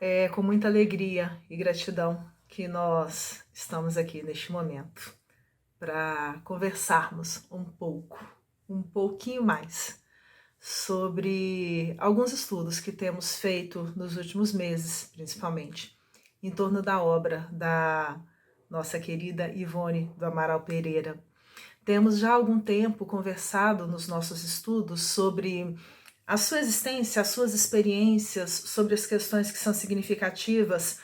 É com muita alegria e gratidão que nós estamos aqui neste momento para conversarmos um pouquinho mais sobre alguns estudos que temos feito nos últimos meses, principalmente, em torno da obra da nossa querida Ivone do Amaral Pereira. Temos já há algum tempo conversado nos nossos estudos sobre a sua existência, as suas experiências, sobre as questões que são significativas,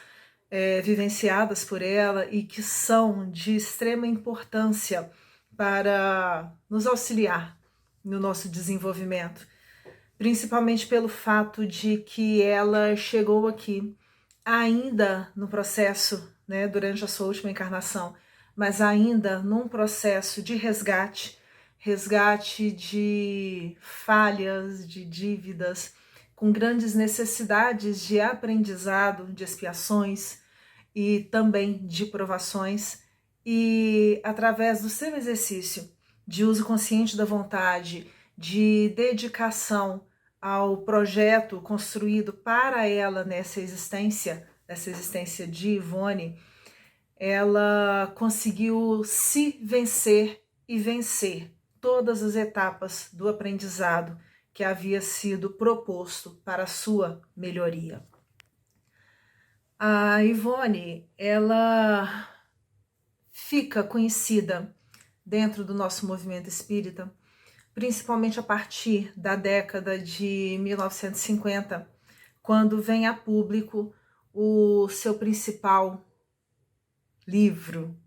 vivenciadas por ela e que são de extrema importância para nos auxiliar no nosso desenvolvimento, principalmente pelo fato de que ela chegou aqui ainda no processo, né, durante a sua última encarnação, mas ainda num processo de resgate de falhas, de dívidas, com grandes necessidades de aprendizado, de expiações e também de provações, e através do seu exercício de uso consciente da vontade, de dedicação ao projeto construído para ela nessa existência de Ivone, ela conseguiu se vencer e vencer todas as etapas do aprendizado que havia sido proposto para a sua melhoria. A Ivone, ela fica conhecida dentro do nosso movimento espírita, principalmente a partir da década de 1950, quando vem a público o seu principal livro.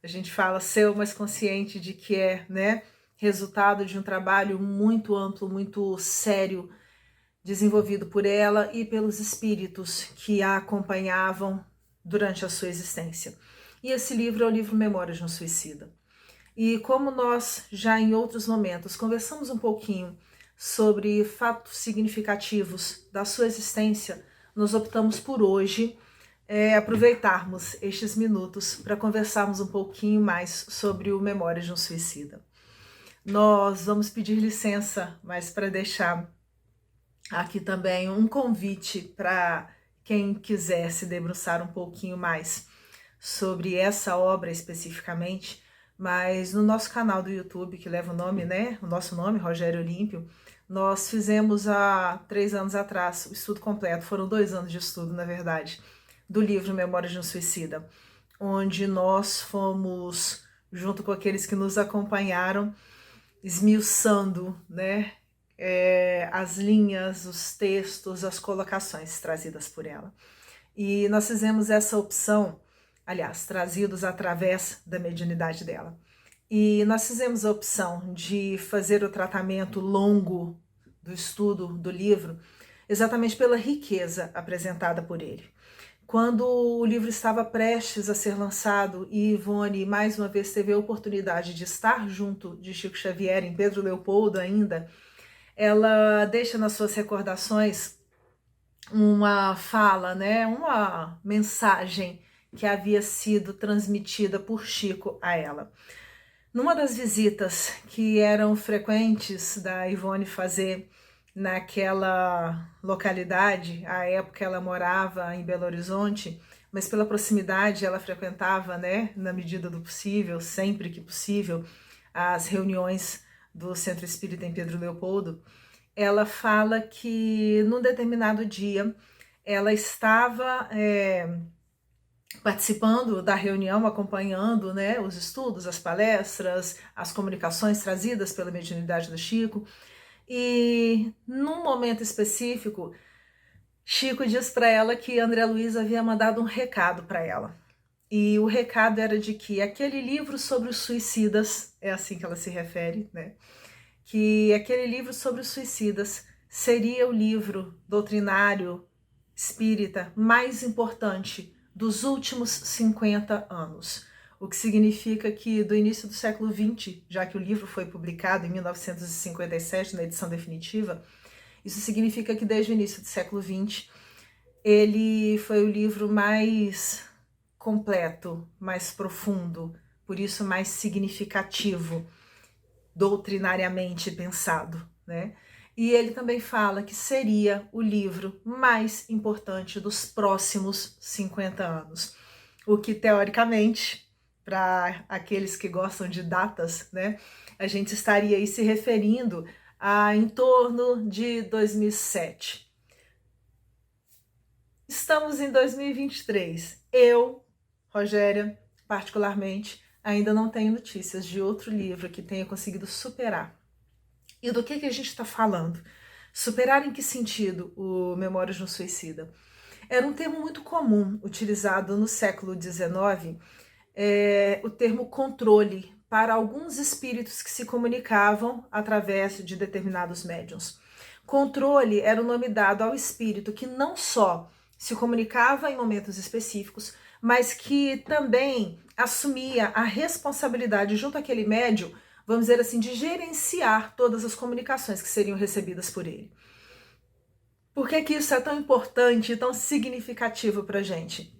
A gente fala seu, mas consciente de que é, né, resultado de um trabalho muito amplo, muito sério, desenvolvido por ela e pelos espíritos que a acompanhavam durante a sua existência. E esse livro é o livro Memórias de um Suicida. E como nós já em outros momentos conversamos um pouquinho sobre fatos significativos da sua existência, nós optamos por hoje aproveitarmos estes minutos para conversarmos um pouquinho mais sobre o Memórias de um Suicida. Nós vamos pedir licença, mas para deixar aqui também um convite para quem quiser se debruçar um pouquinho mais sobre essa obra especificamente, mas no nosso canal do YouTube, que leva o nome, né, o nosso nome, Rogério Olímpio, nós fizemos há 3 anos atrás o estudo completo, foram 2 anos de estudo, na verdade, do livro Memórias de um Suicida, onde nós fomos, junto com aqueles que nos acompanharam, esmiuçando, né, as linhas, os textos, as colocações trazidas por ela. E nós fizemos essa opção, aliás, trazidos através da mediunidade dela. E nós fizemos a opção de fazer o tratamento longo do estudo do livro, exatamente pela riqueza apresentada por ele. Quando o livro estava prestes a ser lançado e Ivone mais uma vez teve a oportunidade de estar junto de Chico Xavier, em Pedro Leopoldo ainda, ela deixa nas suas recordações uma fala, né, uma mensagem que havia sido transmitida por Chico a ela. Numa das visitas que eram frequentes da Ivone fazer naquela localidade, à época ela morava em Belo Horizonte, mas pela proximidade ela frequentava, né, na medida do possível, sempre que possível, as reuniões do Centro Espírita em Pedro Leopoldo. Ela fala que num determinado dia ela estava participando da reunião, acompanhando, né, os estudos, as palestras, as comunicações trazidas pela mediunidade do Chico, e num momento específico, Chico diz para ela que André Luiz havia mandado um recado para ela. E o recado era de que aquele livro sobre os suicidas, é assim que ela se refere, né? Que aquele livro sobre os suicidas seria o livro doutrinário espírita mais importante dos últimos 50 anos. O que significa que do início do século XX, já que o livro foi publicado em 1957, na edição definitiva, isso significa que desde o início do século XX, ele foi o livro mais completo, mais profundo, por isso mais significativo, doutrinariamente pensado, né? E ele também fala que seria o livro mais importante dos próximos 50 anos. O que, teoricamente, para aqueles que gostam de datas, né, a gente estaria aí se referindo a em torno de 2007. Estamos em 2023. Eu, Rogéria, particularmente, ainda não tenho notícias de outro livro que tenha conseguido superar. E do que a gente está falando? Superar em que sentido o Memórias de um Suicida? Era um termo muito comum utilizado no século XIX, o termo controle, para alguns espíritos que se comunicavam através de determinados médiuns. Controle era o nome dado ao espírito que não só se comunicava em momentos específicos, mas que também assumia a responsabilidade junto àquele médium, vamos dizer assim, de gerenciar todas as comunicações que seriam recebidas por ele. Por que isso é tão importante e tão significativo para a gente?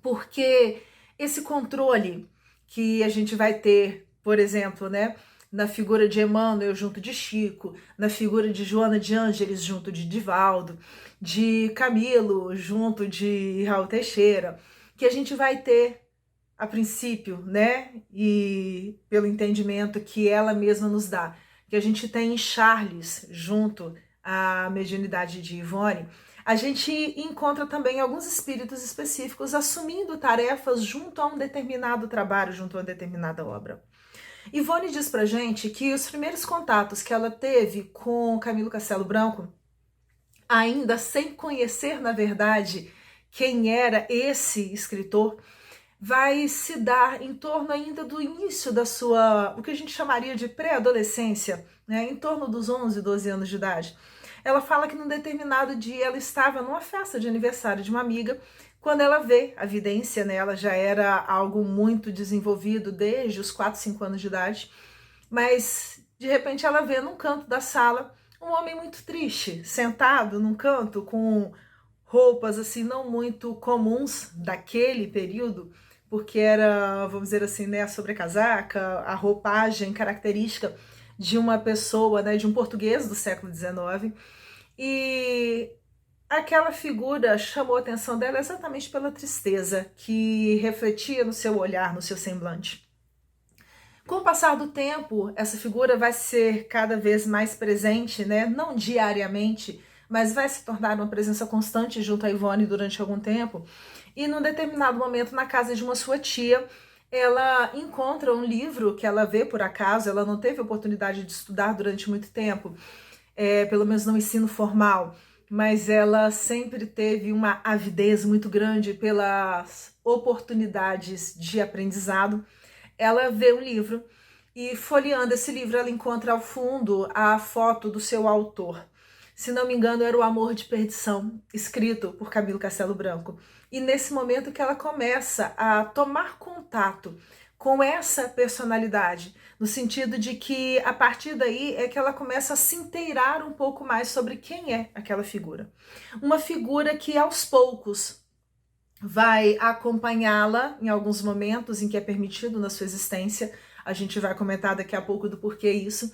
Porque esse controle que a gente vai ter, por exemplo, né, na figura de Emmanuel junto de Chico, na figura de Joana de Ângeles junto de Divaldo, de Camilo junto de Raul Teixeira, que a gente vai ter a princípio, né, e pelo entendimento que ela mesma nos dá, que a gente tem em Charles junto à mediunidade de Ivone, a gente encontra também alguns espíritos específicos assumindo tarefas junto a um determinado trabalho, junto a uma determinada obra. Ivone diz pra gente que os primeiros contatos que ela teve com Camilo Castelo Branco, ainda sem conhecer, na verdade, quem era esse escritor, vai se dar em torno ainda do início da sua, o que a gente chamaria de pré-adolescência, né, em torno dos 11, 12 anos de idade. Ela fala que num determinado dia ela estava numa festa de aniversário de uma amiga, quando ela vê a vidência, né, ela já era algo muito desenvolvido desde os 4, 5 anos de idade, mas de repente ela vê num canto da sala um homem muito triste, sentado num canto com roupas assim não muito comuns daquele período, porque era, vamos dizer assim, né, a sobrecasaca, a roupagem característica de uma pessoa, né, de um português do século XIX. E aquela figura chamou a atenção dela exatamente pela tristeza que refletia no seu olhar, no seu semblante. Com o passar do tempo, essa figura vai ser cada vez mais presente, né? Não diariamente, mas vai se tornar uma presença constante junto a Ivone durante algum tempo. E num determinado momento, na casa de uma sua tia, ela encontra um livro que ela vê por acaso, ela não teve oportunidade de estudar durante muito tempo, pelo menos no ensino formal, mas ela sempre teve uma avidez muito grande pelas oportunidades de aprendizado. Ela vê um livro e, folheando esse livro, ela encontra ao fundo a foto do seu autor. Se não me engano, era O Amor de Perdição, escrito por Camilo Castelo Branco. E nesse momento que ela começa a tomar contato com essa personalidade, no sentido de que a partir daí é que ela começa a se inteirar um pouco mais sobre quem é aquela figura. Uma figura que aos poucos vai acompanhá-la em alguns momentos em que é permitido na sua existência. A gente vai comentar daqui a pouco do porquê isso.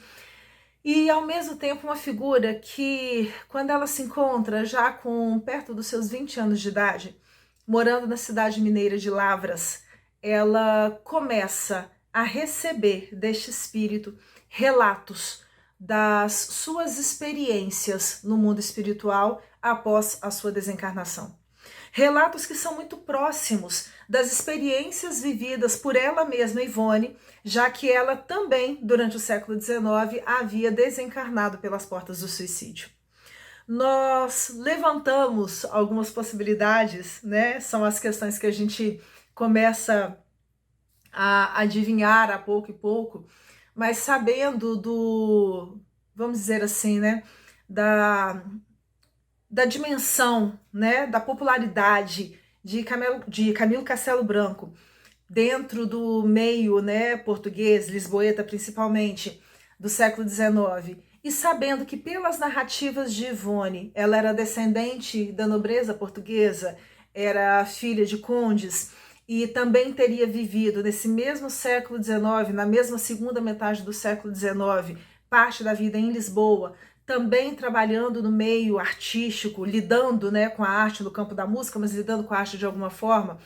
E ao mesmo tempo uma figura que, quando ela se encontra já com perto dos seus 20 anos de idade, morando na cidade mineira de Lavras, ela começa a receber deste espírito relatos das suas experiências no mundo espiritual após a sua desencarnação. Relatos que são muito próximos das experiências vividas por ela mesma, Ivone, já que ela também, durante o século XIX, havia desencarnado pelas portas do suicídio. Nós levantamos algumas possibilidades, né? São as questões que a gente começa a adivinhar a pouco e pouco, mas sabendo do, vamos dizer assim, né, da dimensão, né, da popularidade de Camilo Castelo Branco dentro do meio, né, português, lisboeta principalmente, do século XIX, e sabendo que pelas narrativas de Ivone, ela era descendente da nobreza portuguesa, era filha de condes, e também teria vivido nesse mesmo século XIX, na mesma segunda metade do século XIX, parte da vida em Lisboa, também trabalhando no meio artístico, lidando, né, com a arte no campo da música, mas lidando com a arte de alguma forma,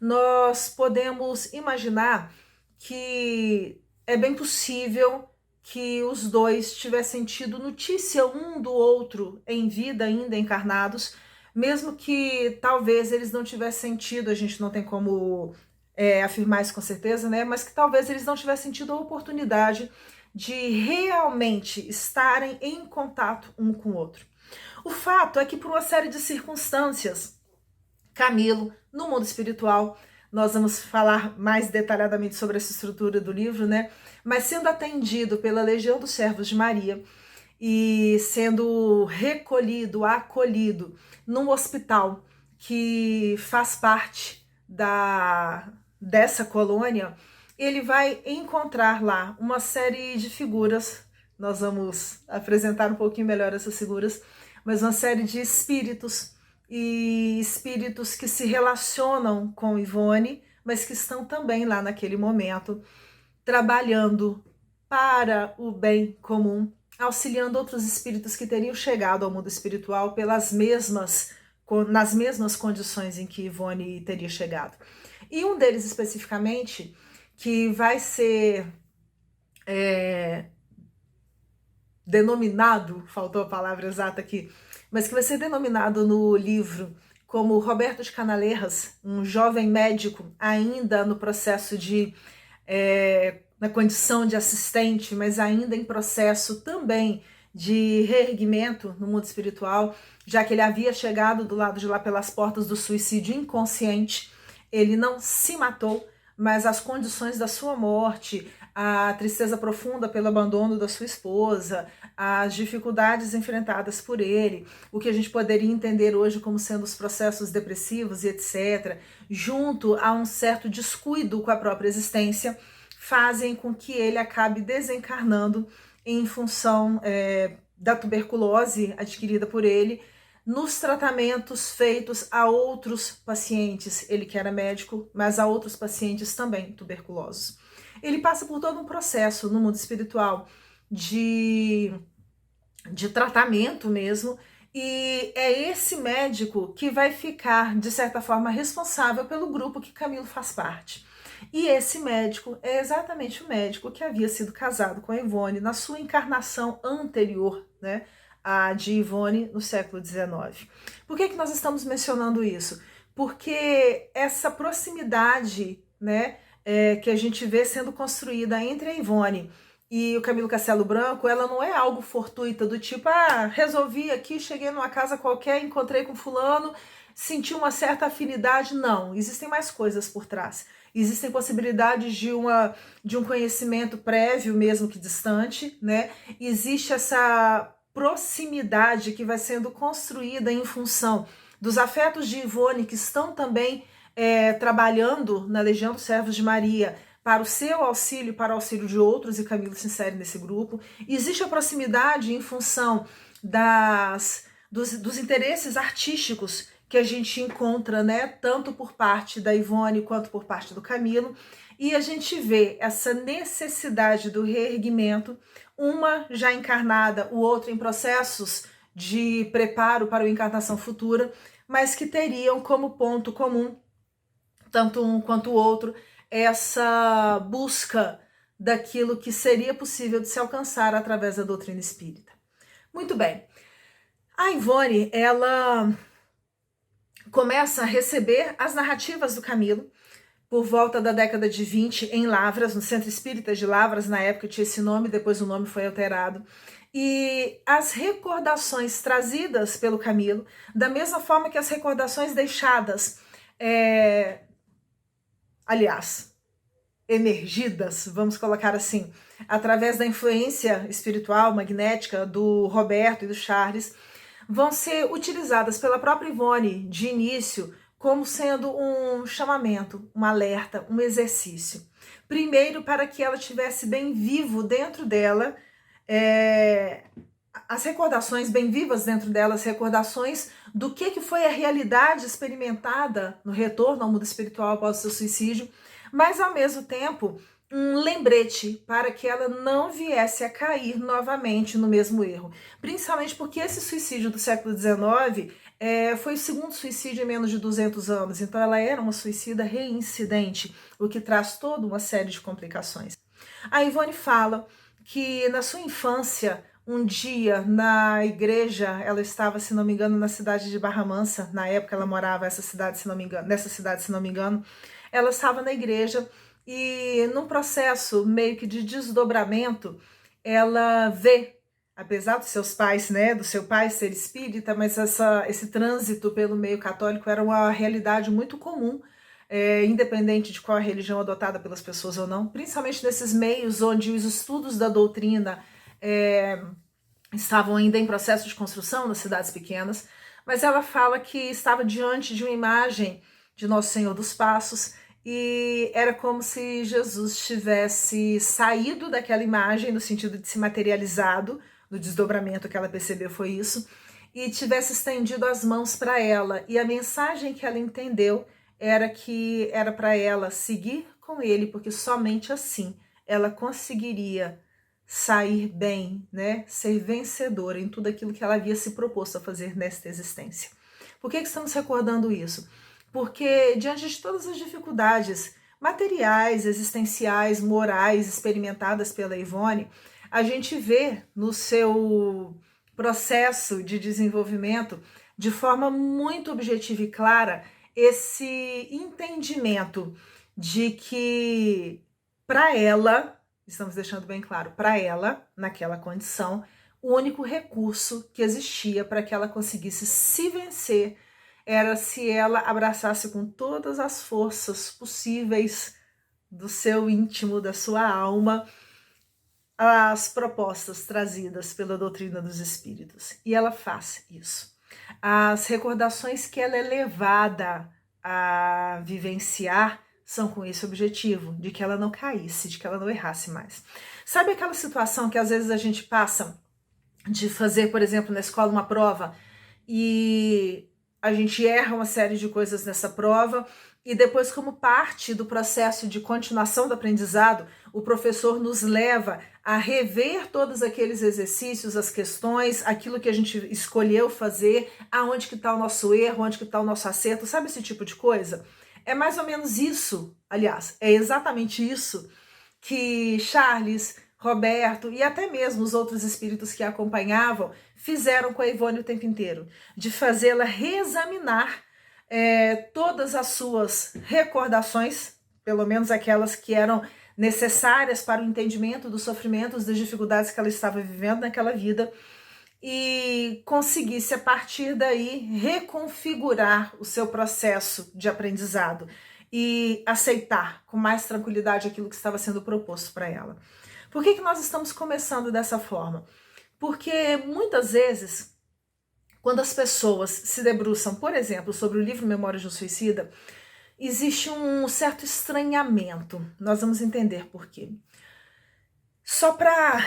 nós podemos imaginar que é bem possível que os dois tivessem tido notícia um do outro em vida, ainda encarnados, mesmo que talvez eles não tivessem tido, a gente não tem como afirmar isso com certeza, né? Mas que talvez eles não tivessem tido a oportunidade de realmente estarem em contato um com o outro. O fato é que, por uma série de circunstâncias, Camilo, no mundo espiritual, nós vamos falar mais detalhadamente sobre essa estrutura do livro, né? Mas sendo atendido pela Legião dos Servos de Maria e sendo recolhido, acolhido num hospital que faz parte dessa colônia, ele vai encontrar lá uma série de figuras. Nós vamos apresentar um pouquinho melhor essas figuras, mas uma série de espíritos, e espíritos que se relacionam com Ivone, mas que estão também lá naquele momento, trabalhando para o bem comum, auxiliando outros espíritos que teriam chegado ao mundo espiritual nas mesmas condições em que Ivone teria chegado. E um deles especificamente, que vai ser denominado, faltou a palavra exata aqui, mas que vai ser denominado no livro como Roberto de Canaleiras, um jovem médico ainda no processo na condição de assistente, mas ainda em processo também de reerguimento no mundo espiritual, já que ele havia chegado do lado de lá pelas portas do suicídio inconsciente. Ele não se matou, mas as condições da sua morte, a tristeza profunda pelo abandono da sua esposa, as dificuldades enfrentadas por ele, o que a gente poderia entender hoje como sendo os processos depressivos e etc., junto a um certo descuido com a própria existência, fazem com que ele acabe desencarnando em função da tuberculose adquirida por ele, nos tratamentos feitos a outros pacientes. Ele que era médico, mas a outros pacientes também tuberculosos. Ele passa por todo um processo no mundo espiritual de tratamento mesmo, e é esse médico que vai ficar, de certa forma, responsável pelo grupo que Camilo faz parte. E esse médico é exatamente o médico que havia sido casado com a Ivone na sua encarnação anterior, né, a de Ivone no século XIX. Por que nós estamos mencionando isso? Porque essa proximidade, né, que a gente vê sendo construída entre a Ivone e o Camilo Castelo Branco, ela não é algo fortuita, do tipo, resolvi aqui, cheguei numa casa qualquer, encontrei com fulano, senti uma certa afinidade. Não, existem mais coisas por trás. Existem possibilidades de um conhecimento prévio, mesmo que distante, né? Existe essa proximidade que vai sendo construída em função dos afetos de Ivone, que estão também trabalhando na Legião dos Servos de Maria para o seu auxílio, para o auxílio de outros, e Camilo se insere nesse grupo. Existe a proximidade em função dos interesses artísticos que a gente encontra, né, tanto por parte da Ivone quanto por parte do Camilo, e a gente vê essa necessidade do reerguimento, uma já encarnada, o outro em processos de preparo para a encarnação futura, mas que teriam como ponto comum, tanto um quanto o outro, essa busca daquilo que seria possível de se alcançar através da doutrina espírita. Muito bem. A Ivone, ela começa a receber as narrativas do Camilo por volta da década de 20 em Lavras, no Centro Espírita de Lavras. Na época tinha esse nome, depois o nome foi alterado. E as recordações trazidas pelo Camilo, da mesma forma que as recordações deixadas, emergidas, vamos colocar assim, através da influência espiritual, magnética do Roberto e do Charles, vão ser utilizadas pela própria Ivone de início como sendo um chamamento, um alerta, um exercício. Primeiro, para que ela tivesse bem vivo dentro dela, as recordações bem vivas dentro dela, as recordações do que foi a realidade experimentada no retorno ao mundo espiritual após o seu suicídio, mas ao mesmo tempo um lembrete para que ela não viesse a cair novamente no mesmo erro. Principalmente porque esse suicídio do século XIX foi o segundo suicídio em menos de 200 anos. Então ela era uma suicida reincidente, o que traz toda uma série de complicações. A Ivone fala que na sua infância, um dia na igreja, ela estava, se não me engano, na cidade de Barra Mansa, na época ela morava nessa cidade, se não me engano, ela estava na igreja e num processo meio que de desdobramento, ela vê, apesar dos seus pais, né, do seu pai ser espírita, mas esse trânsito pelo meio católico era uma realidade muito comum, independente de qual a religião adotada pelas pessoas ou não, principalmente nesses meios onde os estudos da doutrina estavam ainda em processo de construção nas cidades pequenas, mas ela fala que estava diante de uma imagem de Nosso Senhor dos Passos e era como se Jesus tivesse saído daquela imagem no sentido de se materializado, no desdobramento que ela percebeu foi isso, e tivesse estendido as mãos para ela. E a mensagem que ela entendeu era que era para ela seguir com ele, porque somente assim ela conseguiria sair bem, né? Ser vencedora em tudo aquilo que ela havia se proposto a fazer nesta existência. Por que estamos recordando isso? Porque diante de todas as dificuldades materiais, existenciais, morais experimentadas pela Ivone, a gente vê no seu processo de desenvolvimento, de forma muito objetiva e clara, esse entendimento de que para ela, estamos deixando bem claro, para ela, naquela condição, o único recurso que existia para que ela conseguisse se vencer era se ela abraçasse com todas as forças possíveis do seu íntimo, da sua alma, as propostas trazidas pela doutrina dos espíritos. E ela faz isso. As recordações que ela é levada a vivenciar são com esse objetivo, de que ela não caísse, de que ela não errasse mais. Sabe aquela situação que às vezes a gente passa de fazer, por exemplo, na escola uma prova e a gente erra uma série de coisas nessa prova e depois, como parte do processo de continuação do aprendizado, o professor nos leva a rever todos aqueles exercícios, as questões, aquilo que a gente escolheu fazer, aonde que está o nosso erro, onde que está o nosso acerto, sabe esse tipo de coisa? É mais ou menos isso, aliás, é exatamente isso que Charles, Roberto e até mesmo os outros espíritos que a acompanhavam fizeram com a Ivone o tempo inteiro, de fazê-la reexaminar todas as suas recordações, pelo menos aquelas que eram necessárias para o entendimento dos sofrimentos, das dificuldades que ela estava vivendo naquela vida, e conseguisse, a partir daí, reconfigurar o seu processo de aprendizado e aceitar com mais tranquilidade aquilo que estava sendo proposto para ela. Por que nós estamos começando dessa forma? Porque muitas vezes, quando as pessoas se debruçam, por exemplo, sobre o livro Memórias de um Suicida, existe um certo estranhamento. Nós vamos entender por quê. Só para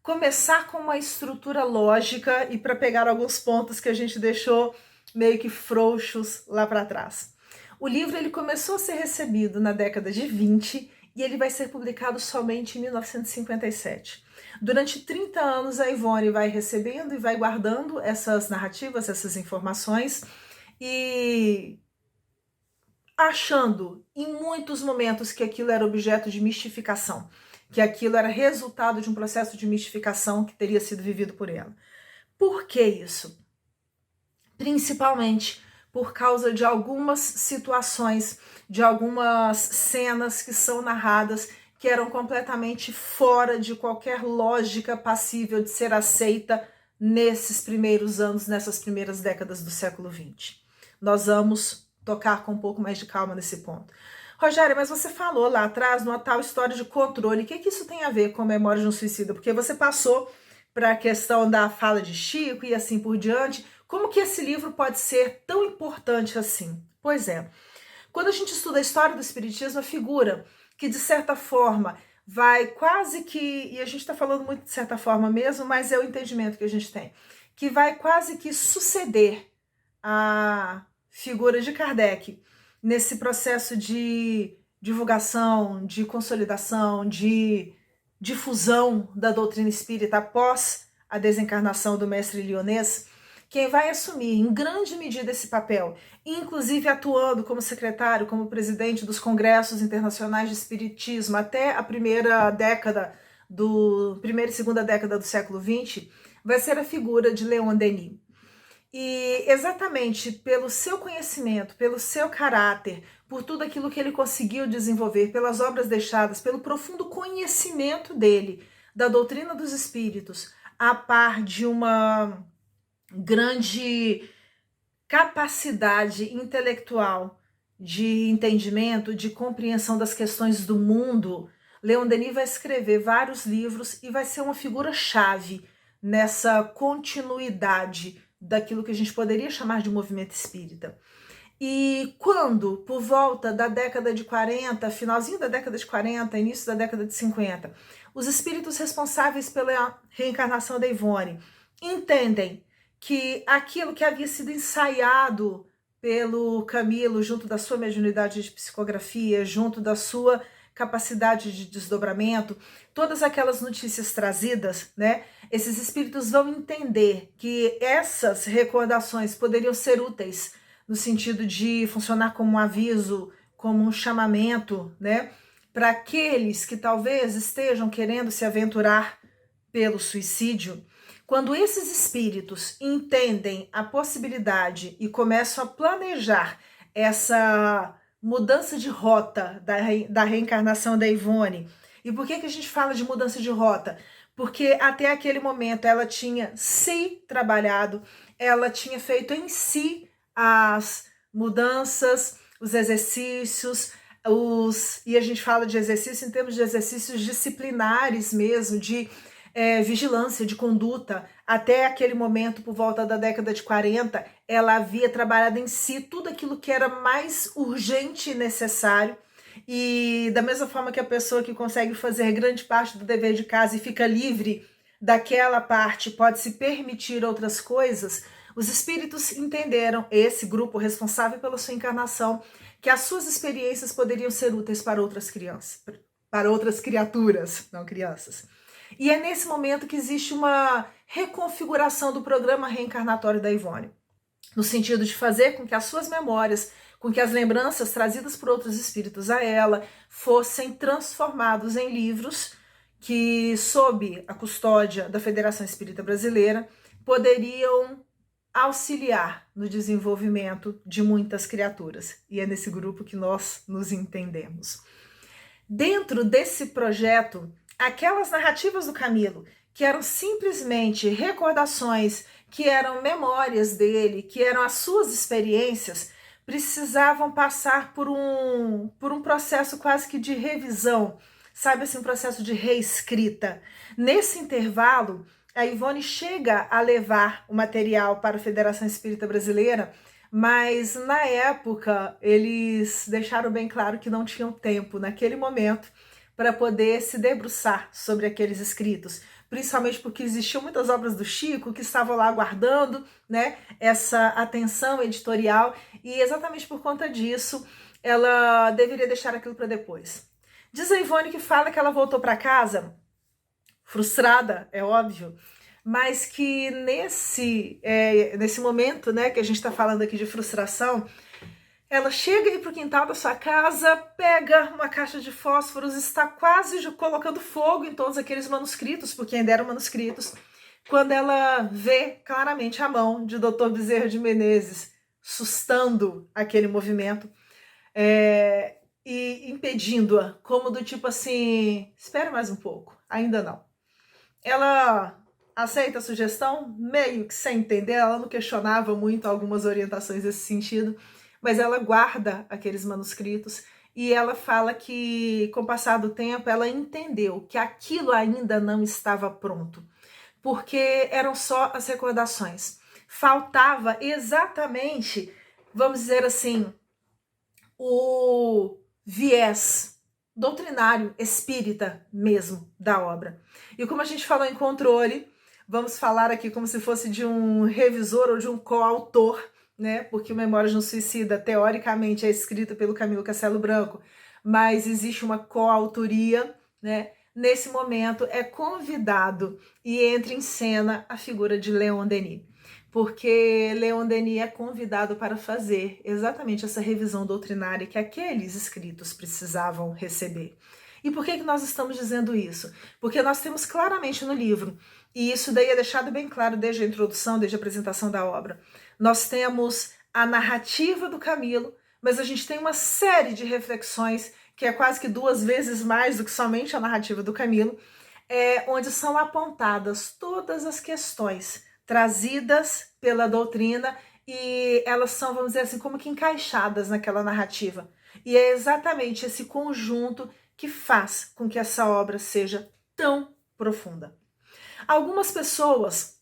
começar com uma estrutura lógica e para pegar alguns pontos que a gente deixou meio que frouxos lá para trás. O livro ele começou a ser recebido na década de 20 e ele vai ser publicado somente em 1957. Durante 30 anos a Ivone vai recebendo e vai guardando essas narrativas, essas informações e achando em muitos momentos que aquilo era objeto de mistificação, que aquilo era resultado de um processo de mistificação que teria sido vivido por ela. Por que isso? Principalmente por causa de algumas situações, de algumas cenas que são narradas que eram completamente fora de qualquer lógica passível de ser aceita nesses primeiros anos, nessas primeiras décadas do século XX. Nós vamos tocar com um pouco mais de calma nesse ponto. Rogéria, mas você falou lá atrás numa tal história de controle. O que isso tem a ver com a Memória de um Suicida? Porque você passou para a questão da fala de Chico e assim por diante. Como que esse livro pode ser tão importante assim? Pois é, quando a gente estuda a história do Espiritismo, a figura que, de certa forma, vai quase que, e a gente está falando muito de certa forma mesmo, mas é o entendimento que a gente tem, que vai quase que suceder a figura de Kardec nesse processo de divulgação, de consolidação, de difusão da doutrina espírita após a desencarnação do mestre Lyonês, quem vai assumir em grande medida esse papel, inclusive atuando como secretário, como presidente dos congressos internacionais de espiritismo até a primeira e segunda década do século XX, vai ser a figura de Leon Denis. E exatamente pelo seu conhecimento, pelo seu caráter, por tudo aquilo que ele conseguiu desenvolver, pelas obras deixadas, pelo profundo conhecimento dele da doutrina dos espíritos, a par de uma grande capacidade intelectual de entendimento, de compreensão das questões do mundo, Leon Denis vai escrever vários livros e vai ser uma figura-chave nessa continuidade daquilo que a gente poderia chamar de movimento espírita. E quando, por volta da década de 40, finalzinho da década de 40, início da década de 50, os espíritos responsáveis pela reencarnação da Ivone entendem que aquilo que havia sido ensaiado pelo Camilo, junto da sua mediunidade de psicografia, junto da sua capacidade de desdobramento, todas aquelas notícias trazidas, né? Esses espíritos vão entender que essas recordações poderiam ser úteis no sentido de funcionar como um aviso, como um chamamento, né? Para aqueles que talvez estejam querendo se aventurar pelo suicídio. Quando esses espíritos entendem a possibilidade e começam a planejar essa mudança de rota da reencarnação da Ivone. E por que a gente fala de mudança de rota? Porque até aquele momento ela tinha se trabalhado, ela tinha feito em si as mudanças, os exercícios, e a gente fala de exercício em termos de exercícios disciplinares mesmo, de vigilância, de conduta. Até aquele momento, por volta da década de 40, ela havia trabalhado em si tudo aquilo que era mais urgente e necessário. E da mesma forma que a pessoa que consegue fazer grande parte do dever de casa e fica livre daquela parte pode se permitir outras coisas, os espíritos entenderam, esse grupo responsável pela sua encarnação, que as suas experiências poderiam ser úteis para outras crianças, para outras criaturas, não crianças. E é nesse momento que existe uma reconfiguração do programa reencarnatório da Ivone, no sentido de fazer com que as suas memórias, com que as lembranças trazidas por outros espíritos a ela fossem transformados em livros que, sob a custódia da Federação Espírita Brasileira, poderiam auxiliar no desenvolvimento de muitas criaturas. E é nesse grupo que nós nos entendemos. Dentro desse projeto, aquelas narrativas do Camilo, que eram simplesmente recordações, que eram memórias dele, que eram as suas experiências, precisavam passar por um processo quase que de revisão, sabe assim, um processo de reescrita. Nesse intervalo, a Ivone chega a levar o material para a Federação Espírita Brasileira, mas na época eles deixaram bem claro que não tinham tempo naquele momento para poder se debruçar sobre aqueles escritos, principalmente porque existiam muitas obras do Chico que estavam lá aguardando, né, essa atenção editorial, e exatamente por conta disso ela deveria deixar aquilo para depois. Diz a Ivone que fala que ela voltou para casa frustrada, é óbvio, mas que nesse momento, né, que a gente está falando aqui de frustração, ela chega para o quintal da sua casa, pega uma caixa de fósforos, está quase colocando fogo em todos aqueles manuscritos, porque ainda eram manuscritos, quando ela vê claramente a mão de Dr. Bezerra de Menezes sustando aquele movimento e impedindo-a, como do tipo assim, espere mais um pouco, ainda não. Ela aceita a sugestão, meio que sem entender, ela não questionava muito algumas orientações nesse sentido, mas ela guarda aqueles manuscritos e ela fala que, com o passar do tempo, ela entendeu que aquilo ainda não estava pronto, porque eram só as recordações. Faltava exatamente, vamos dizer assim, o viés doutrinário, espírita mesmo da obra. E como a gente falou em controle, vamos falar aqui como se fosse de um revisor ou de um coautor, né? Porque o Memórias de um Suicida, teoricamente, é escrito pelo Camilo Castelo Branco, mas existe uma coautoria, né? Nesse momento é convidado e entra em cena a figura de Leon Denis, porque Leon Denis é convidado para fazer exatamente essa revisão doutrinária que aqueles escritos precisavam receber. E por que nós estamos dizendo isso? Porque nós temos claramente no livro, e isso daí é deixado bem claro desde a introdução, desde a apresentação da obra, nós temos a narrativa do Camilo, mas a gente tem uma série de reflexões, que é quase que 2 vezes mais do que somente a narrativa do Camilo, onde são apontadas todas as questões trazidas pela doutrina e elas são, vamos dizer assim, como que encaixadas naquela narrativa. E é exatamente esse conjunto que faz com que essa obra seja tão profunda. Algumas pessoas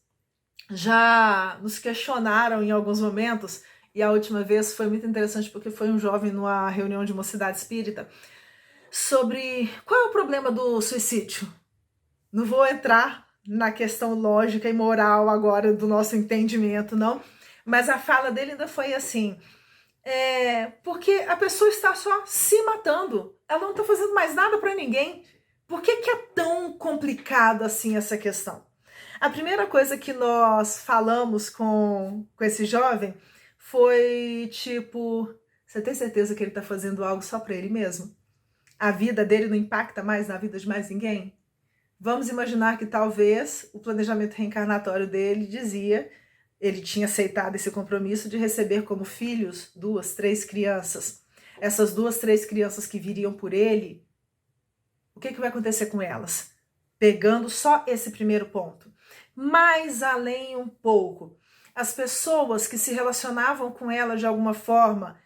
já nos questionaram em alguns momentos, e a última vez foi muito interessante porque foi um jovem numa reunião de mocidade espírita, sobre qual é o problema do suicídio. Não vou entrar na questão lógica e moral agora do nosso entendimento, não, mas a fala dele ainda foi assim, porque a pessoa está só se matando, ela não está fazendo mais nada para ninguém. Por que é tão complicado assim essa questão? A primeira coisa que nós falamos com esse jovem foi tipo, você tem certeza que ele está fazendo algo só para ele mesmo? A vida dele não impacta mais na vida de mais ninguém? Vamos imaginar que talvez o planejamento reencarnatório dele dizia, ele tinha aceitado esse compromisso de receber como filhos 2, 3 crianças. Essas 2, 3 crianças que viriam por ele, o que vai acontecer com elas? Pegando só esse primeiro ponto. Mais além um pouco, as pessoas que se relacionavam com ela de alguma forma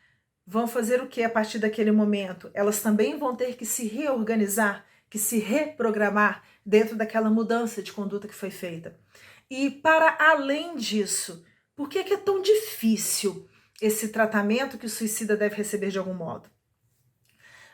vão fazer o que a partir daquele momento? Elas também vão ter que se reorganizar, que se reprogramar dentro daquela mudança de conduta que foi feita. E para além disso, por que é tão difícil esse tratamento que o suicida deve receber de algum modo?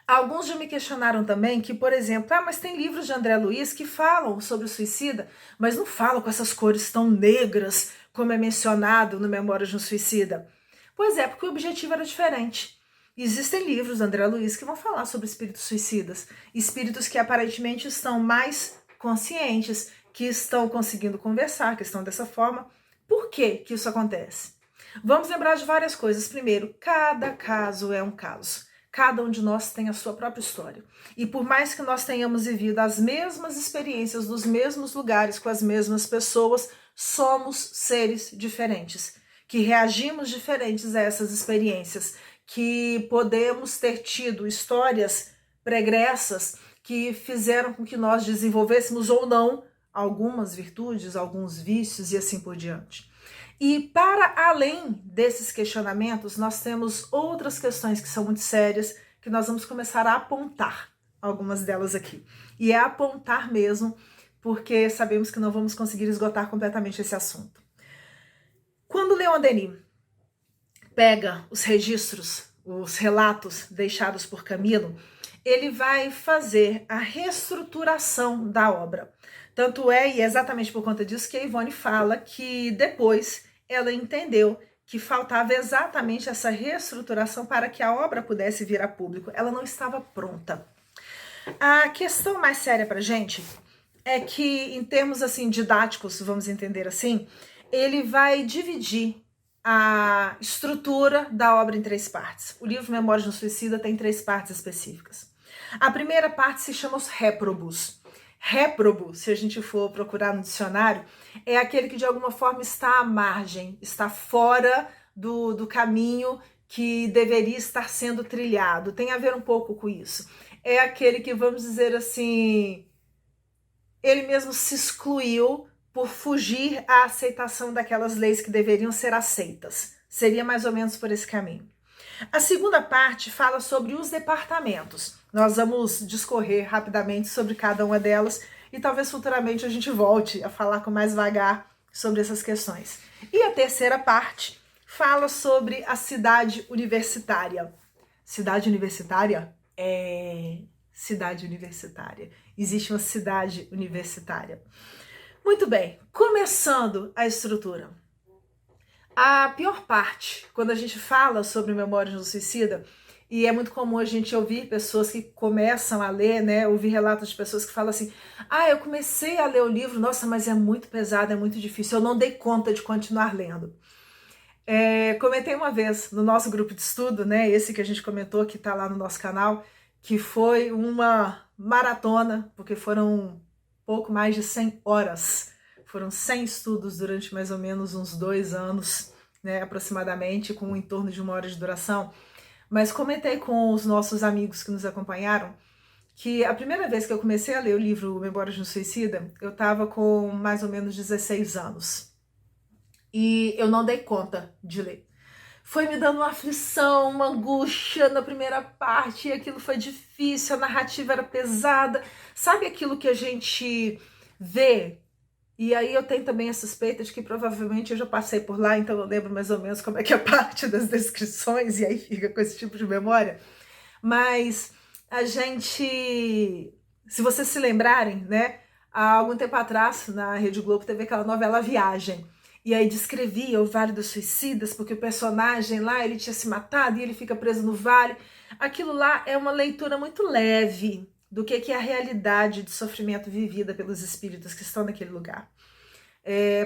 Alguns já me questionaram também que, por exemplo, mas tem livros de André Luiz que falam sobre o suicida, mas não falam com essas cores tão negras como é mencionado no Memórias de um Suicida. Pois é, porque o objetivo era diferente. Existem livros de André Luiz que vão falar sobre espíritos suicidas, espíritos que aparentemente estão mais conscientes, que estão conseguindo conversar, que estão dessa forma. Por que isso acontece? Vamos lembrar de várias coisas. Primeiro, cada caso é um caso. Cada um de nós tem a sua própria história. E por mais que nós tenhamos vivido as mesmas experiências nos mesmos lugares, com as mesmas pessoas, somos seres diferentes, que reagimos diferentes a essas experiências, que podemos ter tido histórias pregressas que fizeram com que nós desenvolvêssemos ou não algumas virtudes, alguns vícios e assim por diante. E para além desses questionamentos, nós temos outras questões que são muito sérias, que nós vamos começar a apontar algumas delas aqui. E é apontar mesmo, porque sabemos que não vamos conseguir esgotar completamente esse assunto. Quando Leon Denis pega os registros, os relatos deixados por Camilo, ele vai fazer a reestruturação da obra. Tanto é, e é exatamente por conta disso que a Ivone fala que depois ela entendeu que faltava exatamente essa reestruturação para que a obra pudesse vir a público. Ela não estava pronta. A questão mais séria para a gente é que, em termos assim didáticos, vamos entender assim, ele vai dividir a estrutura da obra em 3 partes. O livro Memórias de um Suicida tem 3 partes específicas. A primeira parte se chama os réprobos. Réprobo, se a gente for procurar no dicionário, é aquele que de alguma forma está à margem, está fora do caminho que deveria estar sendo trilhado. Tem a ver um pouco com isso. É aquele que, vamos dizer assim, ele mesmo se excluiu por fugir à aceitação daquelas leis que deveriam ser aceitas. Seria mais ou menos por esse caminho. A segunda parte fala sobre os departamentos. Nós vamos discorrer rapidamente sobre cada uma delas e talvez futuramente a gente volte a falar com mais vagar sobre essas questões. E a terceira parte fala sobre a cidade universitária. Cidade universitária? Cidade universitária. Existe uma cidade universitária. Muito bem, começando a estrutura. A pior parte, quando a gente fala sobre Memórias do Suicida, E é muito comum a gente ouvir pessoas que começam a ler, né? Ouvir relatos de pessoas que falam assim: ah, eu comecei a ler o livro, nossa, mas é muito pesado, é muito difícil, eu não dei conta de continuar lendo. Comentei uma vez no nosso grupo de estudo, né? Esse que a gente comentou, que tá lá no nosso canal, que foi uma maratona, porque foram pouco mais de 100 horas. Foram 100 estudos durante mais ou menos uns 2 anos, né? Aproximadamente, com em torno de 1 hora de duração. Mas comentei com os nossos amigos que nos acompanharam que a primeira vez que eu comecei a ler o livro Memórias de um Suicida, eu estava com mais ou menos 16 anos. E eu não dei conta de ler. Foi me dando uma aflição, uma angústia na primeira parte, e aquilo foi difícil, a narrativa era pesada. Sabe aquilo que a gente vê? E aí eu tenho também a suspeita de que provavelmente eu já passei por lá, então eu lembro mais ou menos como é que é a parte das descrições, e aí fica com esse tipo de memória. Mas a gente, se vocês se lembrarem, né, há algum tempo atrás, na Rede Globo, teve aquela novela Viagem. E aí descrevia o Vale dos Suicidas, porque o personagem lá, ele tinha se matado e ele fica preso no vale. Aquilo lá é uma leitura muito leve do que é a realidade de sofrimento vivida pelos espíritos que estão naquele lugar.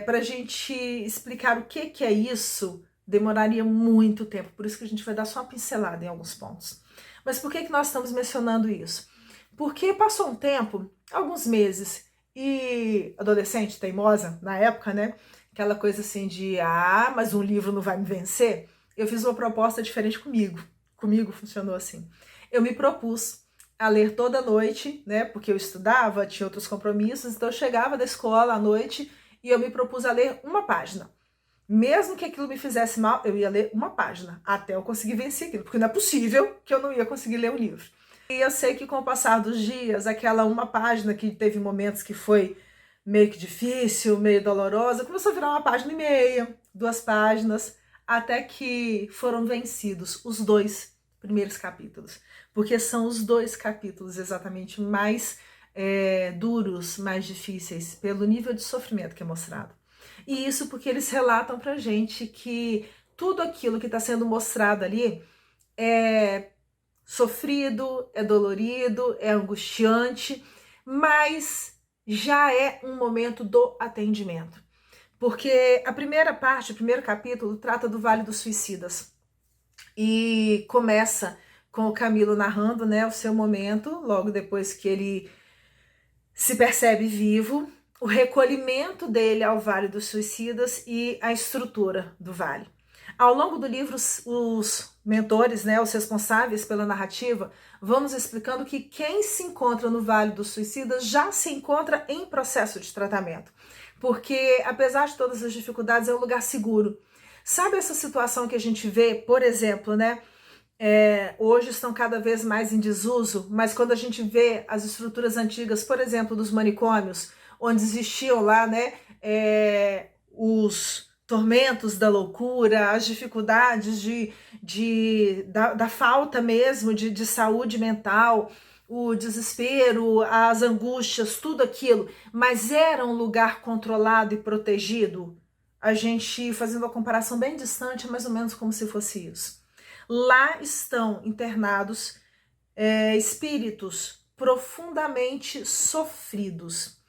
Para a gente explicar o que é isso, demoraria muito tempo, por isso que a gente vai dar só uma pincelada em alguns pontos. Mas por que nós estamos mencionando isso? Porque passou um tempo, alguns meses, e adolescente, teimosa, na época, né? Aquela coisa assim de, mas um livro não vai me vencer. Eu fiz uma proposta diferente comigo. Comigo funcionou assim. Eu me propus a ler toda noite, né? Porque eu estudava, tinha outros compromissos, então eu chegava da escola à noite e eu me propus a ler uma página. Mesmo que aquilo me fizesse mal, eu ia ler uma página, até eu conseguir vencer aquilo, porque não é possível que eu não ia conseguir ler o livro. E eu sei que com o passar dos dias, aquela uma página que teve momentos que foi meio que difícil, meio dolorosa, começou a virar uma página e meia, 2 páginas, até que foram vencidos os 2 primeiros capítulos. Porque são os 2 capítulos exatamente mais duros, mais difíceis, pelo nível de sofrimento que é mostrado. E isso porque eles relatam pra gente que tudo aquilo que está sendo mostrado ali é sofrido, é dolorido, é angustiante, mas já é um momento do atendimento. Porque a primeira parte, o primeiro capítulo, trata do Vale dos Suicidas. E começa com o Camilo narrando, né, o seu momento, logo depois que ele se percebe vivo, o recolhimento dele ao Vale dos Suicidas e a estrutura do vale. Ao longo do livro, os mentores, né, os responsáveis pela narrativa, vão nos explicando que quem se encontra no Vale dos Suicidas já se encontra em processo de tratamento. Porque, apesar de todas as dificuldades, é um lugar seguro. Sabe essa situação que a gente vê, por exemplo, né? Hoje estão cada vez mais em desuso, mas quando a gente vê as estruturas antigas, por exemplo, dos manicômios, onde existiam lá, né, os tormentos da loucura, as dificuldades da falta mesmo de saúde mental, o desespero, as angústias, tudo aquilo, mas era um lugar controlado e protegido. A gente fazendo uma comparação bem distante, mais ou menos como se fosse isso. Lá estão internados espíritos profundamente sofridos.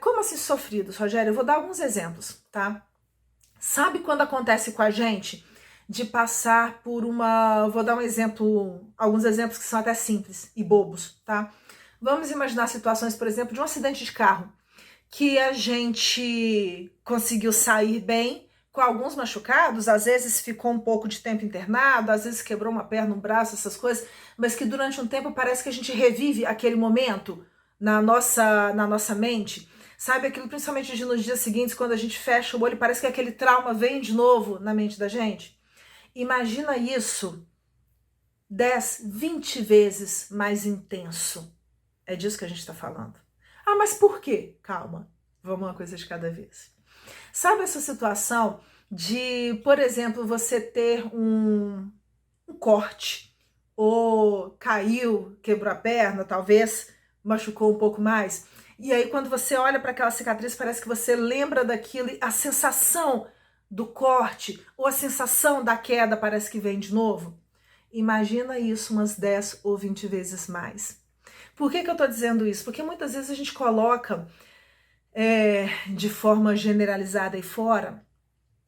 Como assim sofridos, Rogério? Eu vou dar alguns exemplos, tá? Sabe quando acontece com a gente de passar por vou dar um exemplo, alguns exemplos que são até simples e bobos, tá? Vamos imaginar situações, por exemplo, de um acidente de carro, que a gente conseguiu sair bem, com alguns machucados, às vezes ficou um pouco de tempo internado, às vezes quebrou uma perna, um braço, essas coisas, mas que durante um tempo parece que a gente revive aquele momento na nossa mente. Sabe aquilo, principalmente nos dias seguintes, quando a gente fecha o olho, parece que aquele trauma vem de novo na mente da gente? Imagina isso 10, 20 vezes mais intenso. É disso que a gente está falando. Mas por quê? Calma, vamos uma coisa de cada vez. Sabe essa situação de, por exemplo, você ter um corte, ou caiu, quebrou a perna, talvez machucou um pouco mais, e aí quando você olha para aquela cicatriz, parece que você lembra daquilo, e a sensação do corte, ou a sensação da queda parece que vem de novo? Imagina isso umas 10 ou 20 vezes mais. Por que eu estou dizendo isso? Porque muitas vezes a gente coloca de forma generalizada aí fora,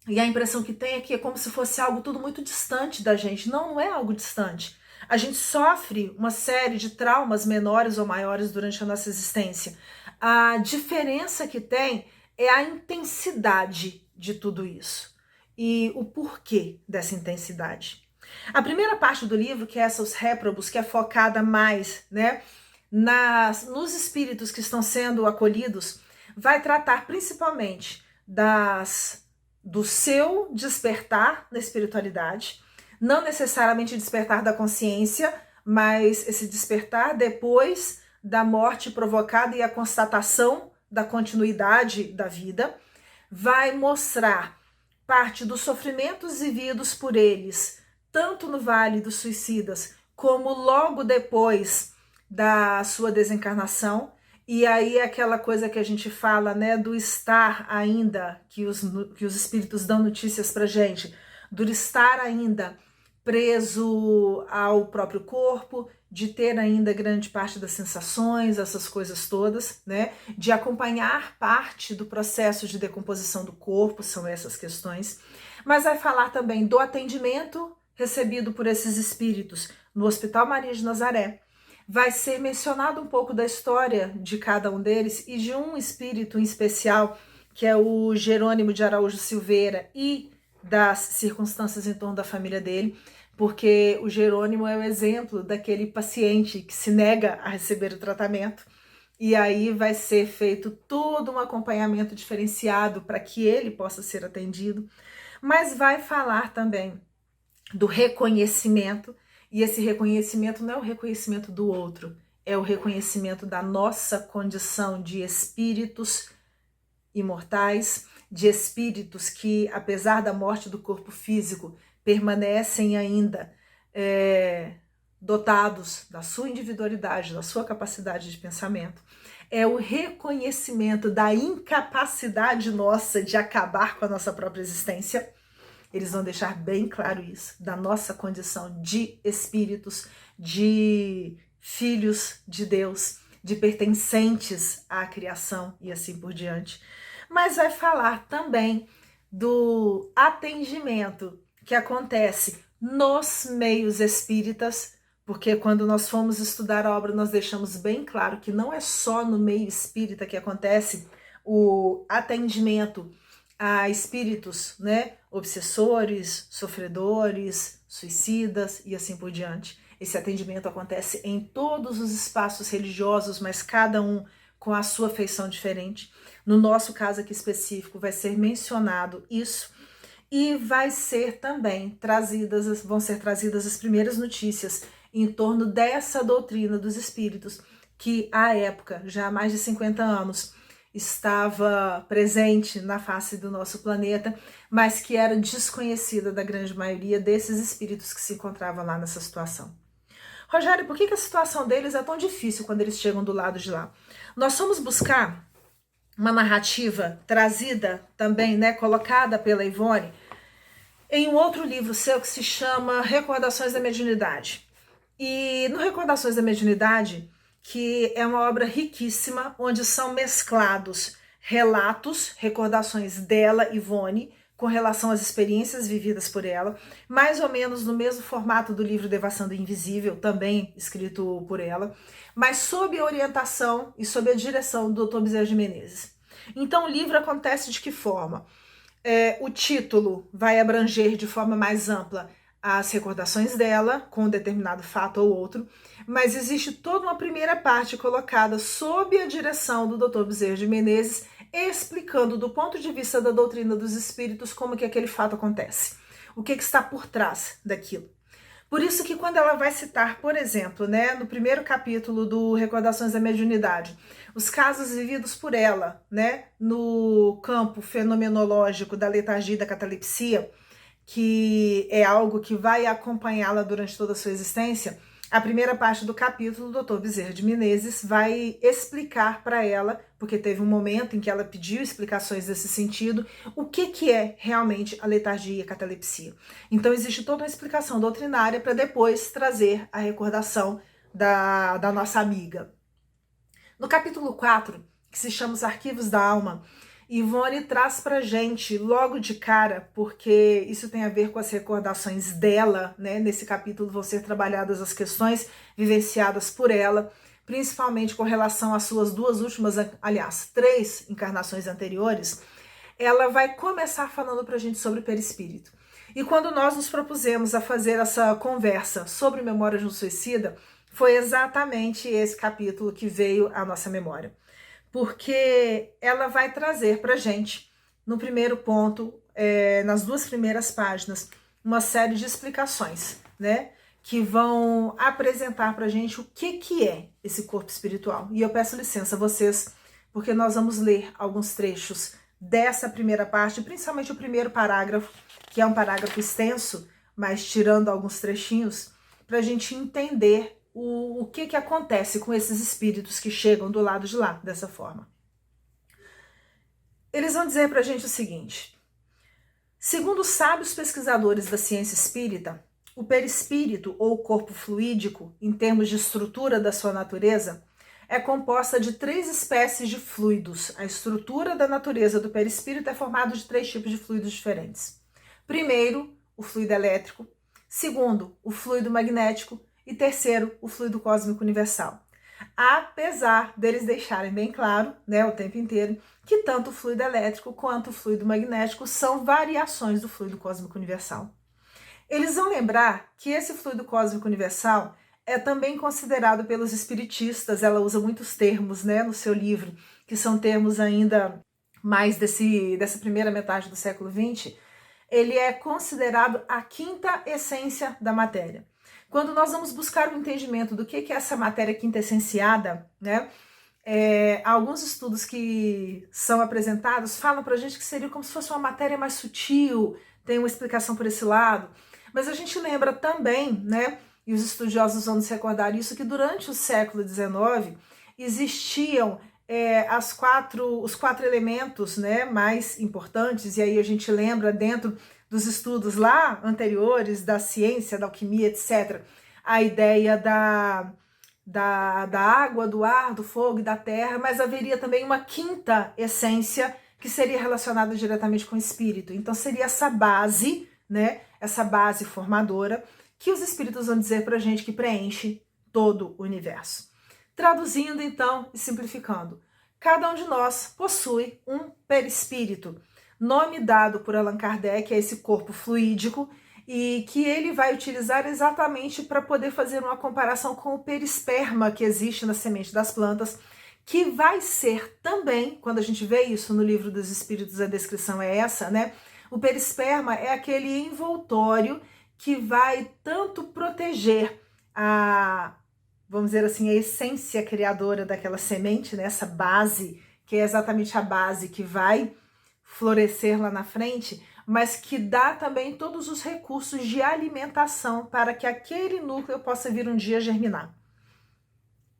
e a impressão que tem é que é como se fosse algo tudo muito distante da gente. Não, não é algo distante. A gente sofre uma série de traumas menores ou maiores durante a nossa existência. A diferença que tem é a intensidade de tudo isso e o porquê dessa intensidade. A primeira parte do livro, que é essa, os réprobos, que é focada mais, né, nos espíritos que estão sendo acolhidos, vai tratar principalmente do seu despertar na espiritualidade, não necessariamente despertar da consciência, mas esse despertar depois da morte provocada e a constatação da continuidade da vida. Vai mostrar parte dos sofrimentos vividos por eles, tanto no Vale dos Suicidas, como logo depois da sua desencarnação. E aí aquela coisa que a gente fala, né, do estar ainda, que os espíritos dão notícias pra gente, do estar ainda preso ao próprio corpo, de ter ainda grande parte das sensações, essas coisas todas, né, de acompanhar parte do processo de decomposição do corpo, são essas questões. Mas vai falar também do atendimento recebido por esses espíritos no Hospital Maria de Nazaré. Vai ser mencionado um pouco da história de cada um deles e de um espírito em especial, que é o Jerônimo de Araújo Silveira, e das circunstâncias em torno da família dele, porque o Jerônimo é o exemplo daquele paciente que se nega a receber o tratamento, e aí vai ser feito todo um acompanhamento diferenciado para que ele possa ser atendido, mas vai falar também do reconhecimento. E esse reconhecimento não é o reconhecimento do outro, é o reconhecimento da nossa condição de espíritos imortais, de espíritos que, apesar da morte do corpo físico, permanecem ainda dotados da sua individualidade, da sua capacidade de pensamento. É o reconhecimento da incapacidade nossa de acabar com a nossa própria existência. Eles vão deixar bem claro isso, da nossa condição de espíritos, de filhos de Deus, de pertencentes à criação e assim por diante. Mas vai falar também do atendimento que acontece nos meios espíritas, porque quando nós fomos estudar a obra, nós deixamos bem claro que não é só no meio espírita que acontece o atendimento a espíritos, né, obsessores, sofredores, suicidas e assim por diante. Esse atendimento acontece em todos os espaços religiosos, mas cada um com a sua feição diferente. No nosso caso aqui específico vai ser mencionado isso e vai ser também vão ser trazidas as primeiras notícias em torno dessa doutrina dos espíritos que à época, já há mais de 50 anos, estava presente na face do nosso planeta, mas que era desconhecida da grande maioria desses espíritos que se encontravam lá nessa situação. Rogério, por que a situação deles é tão difícil quando eles chegam do lado de lá? Nós fomos buscar uma narrativa trazida também, né, colocada pela Ivone, em um outro livro seu que se chama Recordações da Mediunidade. E no Recordações da Mediunidade, que é uma obra riquíssima, onde são mesclados relatos, recordações dela, Ivone, com relação às experiências vividas por ela, mais ou menos no mesmo formato do livro Devassando do Invisível, também escrito por ela, mas sob a orientação e sob a direção do Dr. Bezerra de Menezes. Então o livro acontece de que forma? O título vai abranger de forma mais ampla as recordações dela, com um determinado fato ou outro, mas existe toda uma primeira parte colocada sob a direção do Dr. Bezerra de Menezes, explicando do ponto de vista da doutrina dos espíritos como que aquele fato acontece, o que está por trás daquilo. Por isso que quando ela vai citar, por exemplo, né, no primeiro capítulo do Recordações da Mediunidade, os casos vividos por ela, né, no campo fenomenológico da letargia e da catalepsia, que é algo que vai acompanhá-la durante toda a sua existência, A primeira parte do capítulo, o Dr. Bezerra de Menezes vai explicar para ela, porque teve um momento em que ela pediu explicações nesse sentido, o que é realmente a letargia e a catalepsia. Então existe toda uma explicação doutrinária para depois trazer a recordação da nossa amiga. No capítulo 4, que se chama Os Arquivos da Alma, Ivone traz pra gente logo de cara, porque isso tem a ver com as recordações dela, né? Nesse capítulo vão ser trabalhadas as questões vivenciadas por ela, principalmente com relação às suas duas últimas, aliás, 3 encarnações anteriores. Ela vai começar falando pra gente sobre o perispírito. E quando nós nos propusemos a fazer essa conversa sobre memória de um suicida, foi exatamente esse capítulo que veio à nossa memória. Porque ela vai trazer para gente, no primeiro ponto, nas 2 primeiras páginas, uma série de explicações, né? Que vão apresentar para gente o que é esse corpo espiritual. E eu peço licença a vocês, porque nós vamos ler alguns trechos dessa primeira parte, principalmente o primeiro parágrafo, que é um parágrafo extenso, mas tirando alguns trechinhos, para a gente entender o que acontece com esses espíritos que chegam do lado de lá, dessa forma. Eles vão dizer pra gente o seguinte: segundo os sábios pesquisadores da ciência espírita, o perispírito ou corpo fluídico, em termos de estrutura da sua natureza, é composta de 3 espécies de fluidos. A estrutura da natureza do perispírito é formada de 3 tipos de fluidos diferentes. Primeiro, o fluido elétrico. Segundo, o fluido magnético. E terceiro, o fluido cósmico universal. Apesar deles deixarem bem claro, né, o tempo inteiro, que tanto o fluido elétrico quanto o fluido magnético são variações do fluido cósmico universal. Eles vão lembrar que esse fluido cósmico universal é também considerado pelos espiritistas, ela usa muitos termos, né, no seu livro, que são termos ainda mais dessa primeira metade do século XX, ele é considerado a 5ª essência da matéria. Quando nós vamos buscar o entendimento do que é essa matéria quintessenciada, né? Alguns estudos que são apresentados falam pra gente que seria como se fosse uma matéria mais sutil, tem uma explicação por esse lado. Mas a gente lembra também, né? E os estudiosos vão nos recordar isso, que durante o século XIX existiam os 4 elementos, né, mais importantes, e aí a gente lembra dentro dos estudos lá anteriores, da ciência, da alquimia, etc., a ideia da água, do ar, do fogo e da terra, mas haveria também uma 5ª essência que seria relacionada diretamente com o espírito. Então seria essa base, né, essa base formadora, que os espíritos vão dizer pra gente que preenche todo o universo. Traduzindo então e simplificando, cada um de nós possui um perispírito, nome dado por Allan Kardec a esse corpo fluídico, e que ele vai utilizar exatamente para poder fazer uma comparação com o perisperma que existe na semente das plantas, que vai ser também, quando a gente vê isso no Livro dos Espíritos, a descrição é essa, né? O perisperma é aquele envoltório que vai tanto proteger vamos dizer assim, a essência criadora daquela semente, né? Essa base, que é exatamente a base que vai florescer lá na frente, mas que dá também todos os recursos de alimentação para que aquele núcleo possa vir um dia germinar.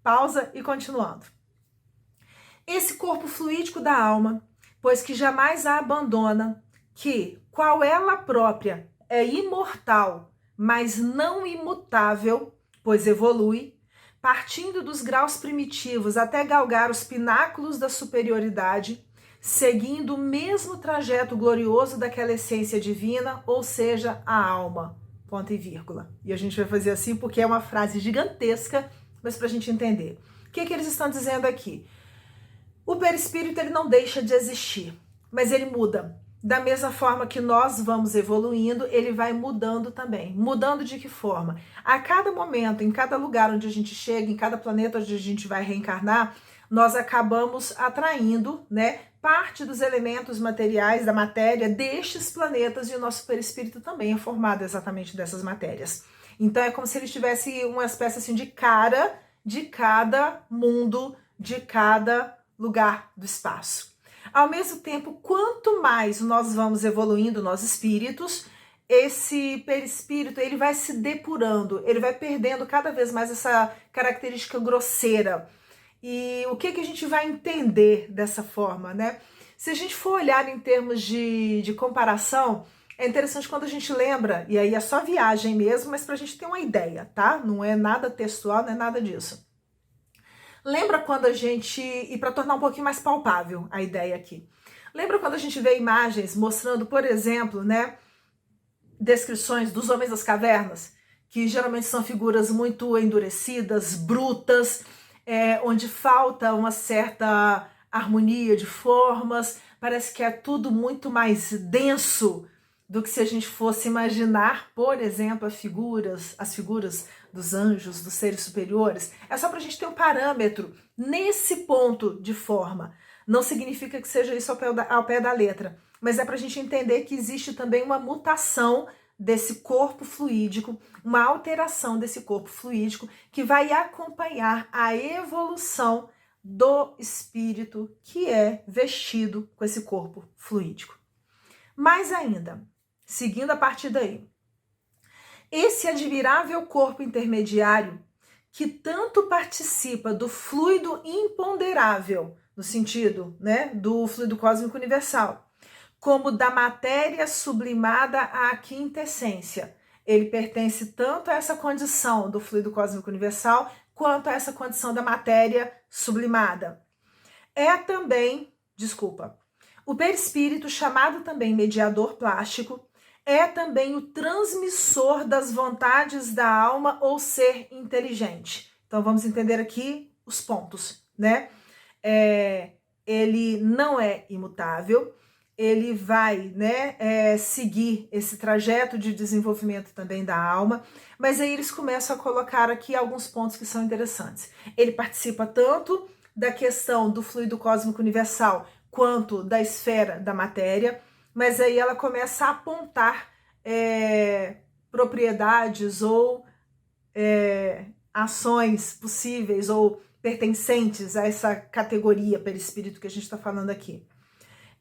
Pausa e continuando. Esse corpo fluídico da alma, pois que jamais a abandona, que, qual ela própria é imortal, mas não imutável, pois evolui, partindo dos graus primitivos até galgar os pináculos da superioridade, seguindo o mesmo trajeto glorioso daquela essência divina, ou seja, a alma, ponto e vírgula. E a gente vai fazer assim porque é uma frase gigantesca, mas para a gente entender. O que eles estão dizendo aqui? O perispírito ele não deixa de existir, mas ele muda. Da mesma forma que nós vamos evoluindo, ele vai mudando também. Mudando de que forma? A cada momento, em cada lugar onde a gente chega, em cada planeta onde a gente vai reencarnar, nós acabamos atraindo, né, parte dos elementos materiais da matéria destes planetas, e o nosso perispírito também é formado exatamente dessas matérias. Então é como se ele tivesse uma espécie assim de cara de cada mundo, de cada lugar do espaço. Ao mesmo tempo, quanto mais nós vamos evoluindo, nós espíritos, esse perispírito, ele vai se depurando, ele vai perdendo cada vez mais essa característica grosseira. E o que a gente vai entender dessa forma, né? Se a gente for olhar em termos de comparação, é interessante quando a gente lembra, e aí é só viagem mesmo, mas para a gente ter uma ideia, tá? Não é nada textual, não é nada disso. Lembra quando a gente, e para tornar um pouquinho mais palpável a ideia aqui, lembra quando a gente vê imagens mostrando, por exemplo, né, descrições dos homens das cavernas, que geralmente são figuras muito endurecidas, brutas, onde falta uma certa harmonia de formas, parece que é tudo muito mais denso do que se a gente fosse imaginar, por exemplo, as figuras dos anjos, dos seres superiores. É só para a gente ter um parâmetro nesse ponto de forma. Não significa que seja isso ao pé da letra, mas é para a gente entender que existe também uma mutação desse corpo fluídico, uma alteração desse corpo fluídico que vai acompanhar a evolução do espírito que é vestido com esse corpo fluídico. Mais ainda, seguindo a partir daí, esse admirável corpo intermediário que tanto participa do fluido imponderável, no sentido, né, do fluido cósmico universal, como da matéria sublimada à quinta essência. Ele pertence tanto a essa condição do fluido cósmico universal, quanto a essa condição da matéria sublimada. É também, o perispírito, chamado também mediador plástico, é também o transmissor das vontades da alma ou ser inteligente. Então vamos entender aqui os pontos, né? Ele não é imutável, ele vai, né, seguir esse trajeto de desenvolvimento também da alma, mas aí eles começam a colocar aqui alguns pontos que são interessantes. Ele participa tanto da questão do fluido cósmico universal quanto da esfera da matéria, mas aí ela começa a apontar propriedades ou ações possíveis ou pertencentes a essa categoria perispírito que a gente está falando aqui.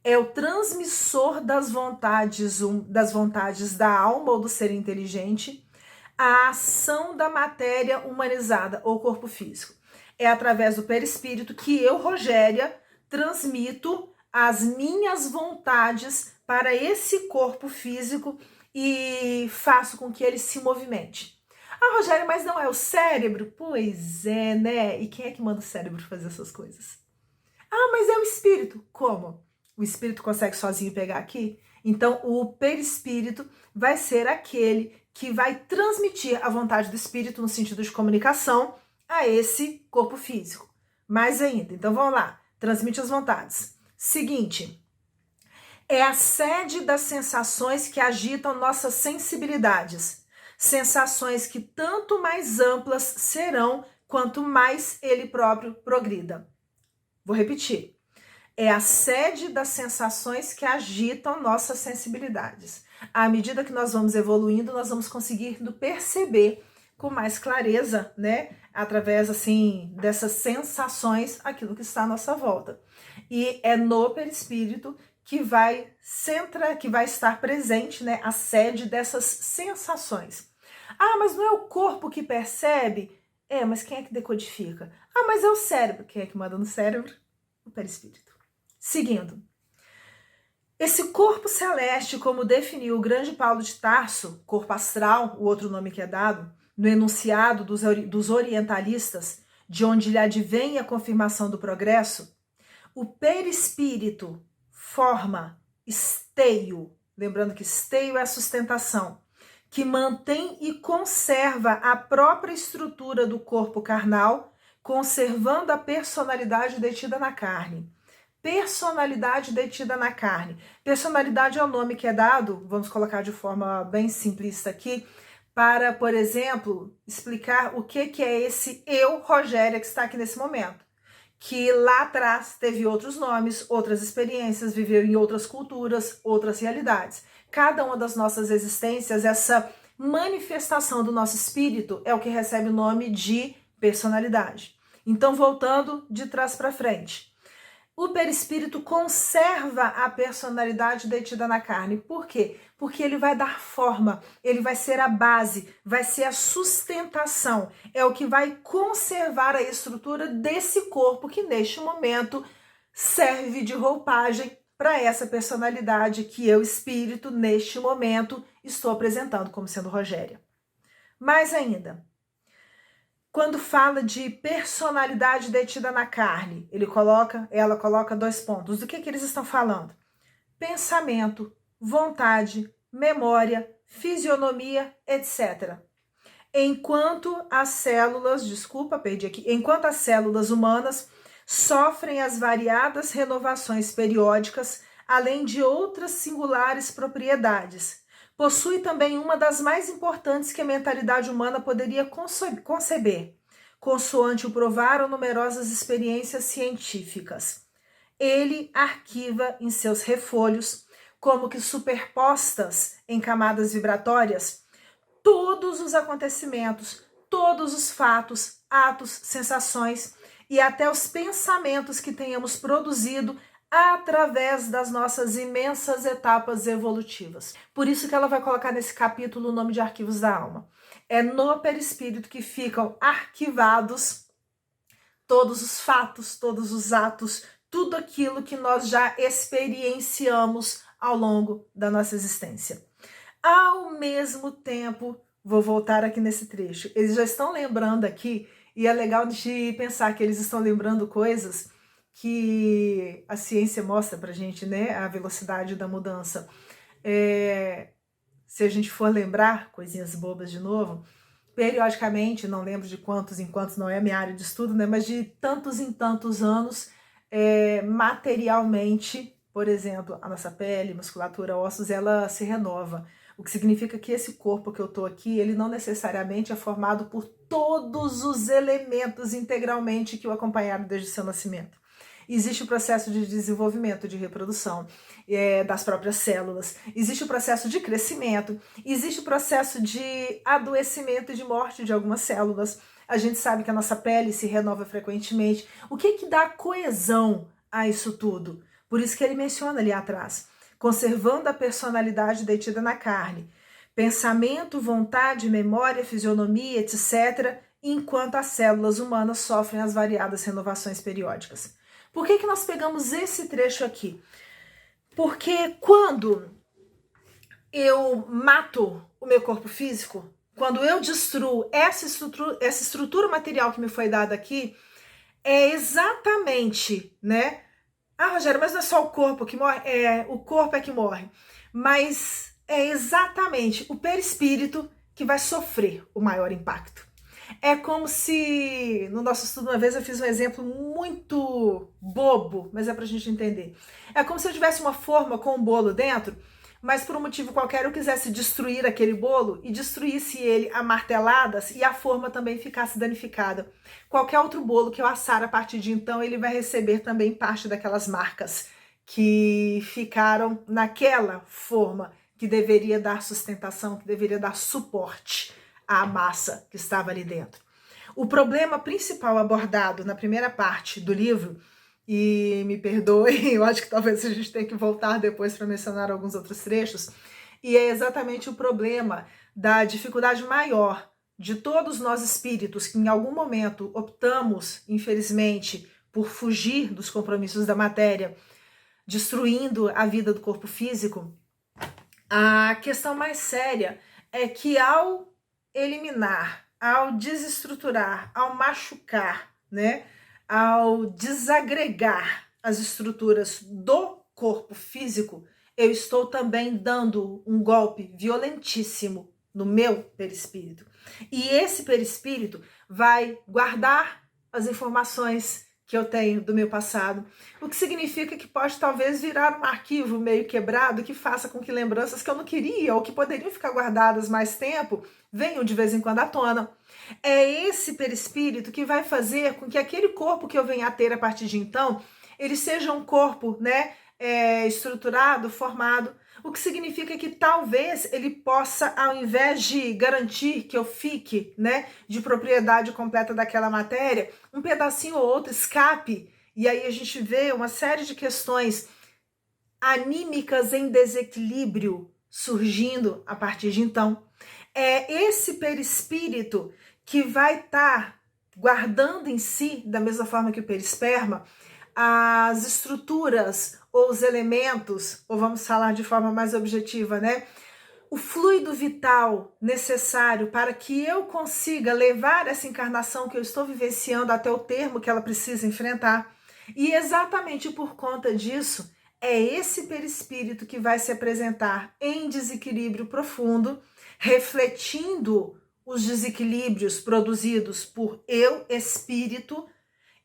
É o transmissor das vontades da alma ou do ser inteligente, a ação da matéria humanizada ou corpo físico. É através do perispírito que eu, Rogéria, transmito as minhas vontades para esse corpo físico e faço com que ele se movimente. Ah, Rogéria, mas não é o cérebro? Pois é, né? E quem é que manda o cérebro fazer essas coisas? Ah, mas é o espírito. Como? O espírito consegue sozinho pegar aqui? Então, o perispírito vai ser aquele que vai transmitir a vontade do espírito no sentido de comunicação a esse corpo físico. Mais ainda, então vamos lá, transmite as vontades. Seguinte, é a sede das sensações que agitam nossas sensibilidades. Sensações que tanto mais amplas serão quanto mais ele próprio progrida. Vou repetir. É a sede das sensações que agitam nossas sensibilidades. À medida que nós vamos evoluindo, nós vamos conseguindo perceber com mais clareza, né, através assim dessas sensações, aquilo que está à nossa volta. E é no perispírito que vai estar presente, né, a sede dessas sensações. Ah, mas não é o corpo que percebe? Mas quem é que decodifica? Ah, mas é o cérebro. Quem é que manda no cérebro? O perispírito. Seguindo, esse corpo celeste, como definiu o grande Paulo de Tarso, corpo astral, o outro nome que é dado, no enunciado dos orientalistas, de onde lhe advém a confirmação do progresso, o perispírito forma esteio, lembrando que esteio é a sustentação, que mantém e conserva a própria estrutura do corpo carnal, conservando a personalidade detida na carne. Personalidade detida na carne. Personalidade é o nome que é dado, vamos colocar de forma bem simplista aqui, para, por exemplo, explicar o que é esse eu, Rogéria, que está aqui nesse momento. Que lá atrás teve outros nomes, outras experiências, viveu em outras culturas, outras realidades. Cada uma das nossas existências, essa manifestação do nosso espírito é o que recebe o nome de personalidade. Então, voltando de trás para frente. O perispírito conserva a personalidade detida na carne. Por quê? porque ele vai dar forma, ele vai ser a base, vai ser a sustentação, é o que vai conservar a estrutura desse corpo que neste momento serve de roupagem para essa personalidade que eu, espírito, neste momento estou apresentando como sendo Rogéria. Mais ainda, quando fala de personalidade detida na carne, ela coloca 2 pontos. Do que eles estão falando? Pensamento, vontade, memória, fisionomia, etc. Enquanto as células humanas sofrem as variadas renovações periódicas, além de outras singulares propriedades. Possui também uma das mais importantes que a mentalidade humana poderia conceber, consoante o provaram numerosas experiências científicas. Ele arquiva em seus refolhos, como que superpostas em camadas vibratórias, todos os acontecimentos, todos os fatos, atos, sensações e até os pensamentos que tenhamos produzido através das nossas imensas etapas evolutivas. Por isso que ela vai colocar nesse capítulo o nome de Arquivos da Alma. É no perispírito que ficam arquivados todos os fatos, todos os atos, tudo aquilo que nós já experienciamos ao longo da nossa existência. Ao mesmo tempo, vou voltar aqui nesse trecho, eles já estão lembrando aqui, e é legal de pensar que eles estão lembrando coisas que a ciência mostra pra gente, né? A velocidade da mudança. Se a gente for lembrar, coisinhas bobas de novo, periodicamente, não lembro de quantos em quantos, não é a minha área de estudo, né? Mas de tantos em tantos anos, materialmente, por exemplo, a nossa pele, musculatura, ossos, ela se renova. O que significa que esse corpo que eu tô aqui, ele não necessariamente é formado por todos os elementos integralmente que o acompanharam desde o seu nascimento. Existe o processo de desenvolvimento, de reprodução das próprias células, existe o processo de crescimento, existe o processo de adoecimento e de morte de algumas células. A gente sabe que a nossa pele se renova frequentemente. O que dá coesão a isso tudo? Por isso que ele menciona ali atrás, conservando a personalidade detida na carne, pensamento, vontade, memória, fisionomia, etc., enquanto as células humanas sofrem as variadas renovações periódicas. Por que nós pegamos esse trecho aqui? Porque quando eu mato o meu corpo físico, quando eu destruo essa estrutura material que me foi dada aqui, é exatamente, né? Ah, Rogério, mas não é só o corpo que morre? O corpo é que morre. Mas é exatamente o perispírito que vai sofrer o maior impacto. É como se, no nosso estudo uma vez eu fiz um exemplo muito bobo, mas é pra gente entender. É como se eu tivesse uma forma com um bolo dentro, mas por um motivo qualquer eu quisesse destruir aquele bolo e destruísse ele a marteladas e a forma também ficasse danificada. Qualquer outro bolo que eu assar a partir de então, ele vai receber também parte daquelas marcas que ficaram naquela forma que deveria dar sustentação, que deveria dar suporte à massa que estava ali dentro. O problema principal abordado na primeira parte do livro, e me perdoe, eu acho que talvez a gente tenha que voltar depois para mencionar alguns outros trechos, e é exatamente o problema da dificuldade maior de todos nós espíritos que em algum momento optamos, infelizmente, por fugir dos compromissos da matéria, destruindo a vida do corpo físico. A questão mais séria é que ao eliminar, ao desestruturar, ao machucar, né, ao desagregar as estruturas do corpo físico, eu estou também dando um golpe violentíssimo no meu perispírito. E esse perispírito vai guardar as informações que eu tenho do meu passado, o que significa que pode talvez virar um arquivo meio quebrado que faça com que lembranças que eu não queria ou que poderiam ficar guardadas mais tempo venham de vez em quando à tona. É esse perispírito que vai fazer com que aquele corpo que eu venha a ter a partir de então, ele seja um corpo, né, estruturado, formado, o que significa que talvez ele possa, ao invés de garantir que eu fique, né, de propriedade completa daquela matéria, um pedacinho ou outro escape, e aí a gente vê uma série de questões anímicas em desequilíbrio surgindo a partir de então. É esse perispírito que vai estar guardando em si, da mesma forma que o perisperma, as estruturas ou os elementos, ou vamos falar de forma mais objetiva, né? O fluido vital necessário para que eu consiga levar essa encarnação que eu estou vivenciando até o termo que ela precisa enfrentar. E exatamente por conta disso, é esse perispírito que vai se apresentar em desequilíbrio profundo, refletindo os desequilíbrios produzidos por eu, espírito,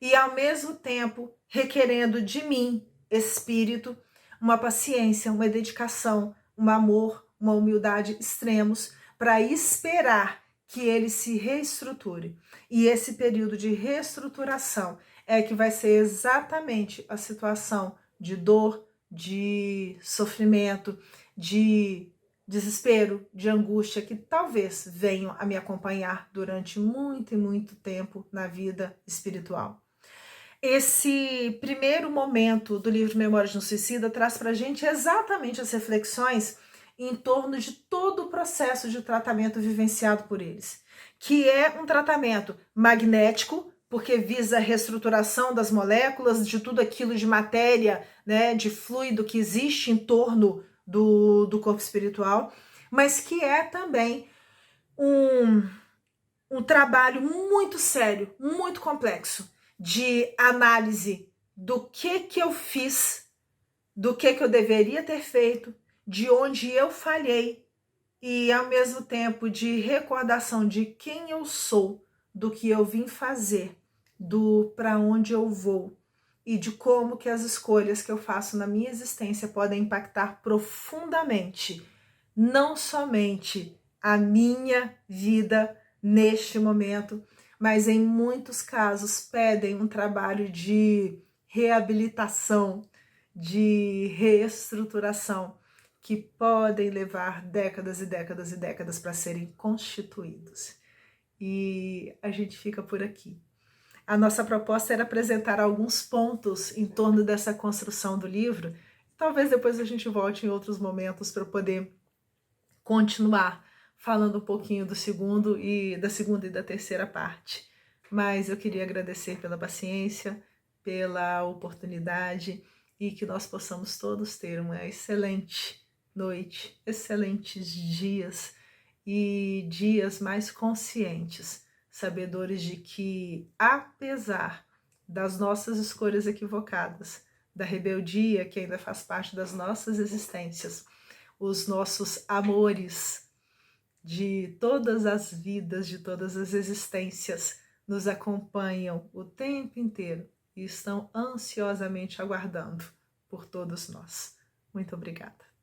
e ao mesmo tempo requerendo de mim, espírito, uma paciência, uma dedicação, um amor, uma humildade extremos para esperar que ele se reestruture. E esse período de reestruturação é que vai ser exatamente a situação de dor, de sofrimento, de desespero, de angústia que talvez venham a me acompanhar durante muito e muito tempo na vida espiritual. Esse primeiro momento do livro Memórias de um Suicida traz para a gente exatamente as reflexões em torno de todo o processo de tratamento vivenciado por eles, que é um tratamento magnético, porque visa a reestruturação das moléculas, de tudo aquilo de matéria, né, de fluido que existe em torno do corpo espiritual, mas que é também um trabalho muito sério, muito complexo, de análise do que eu fiz, do que eu deveria ter feito, de onde eu falhei e ao mesmo tempo de recordação de quem eu sou, do que eu vim fazer, do para onde eu vou e de como que as escolhas que eu faço na minha existência podem impactar profundamente, não somente a minha vida neste momento, mas em muitos casos pedem um trabalho de reabilitação, de reestruturação, que podem levar décadas e décadas e décadas para serem constituídos. E a gente fica por aqui. A nossa proposta era apresentar alguns pontos em torno dessa construção do livro. Talvez depois a gente volte em outros momentos para poder continuar falando um pouquinho da segunda e da terceira parte. Mas eu queria agradecer pela paciência, pela oportunidade e que nós possamos todos ter uma excelente noite, excelentes dias e dias mais conscientes, sabedores de que, apesar das nossas escolhas equivocadas, da rebeldia que ainda faz parte das nossas existências, os nossos amores de todas as vidas, de todas as existências, nos acompanham o tempo inteiro e estão ansiosamente aguardando por todos nós. Muito obrigada.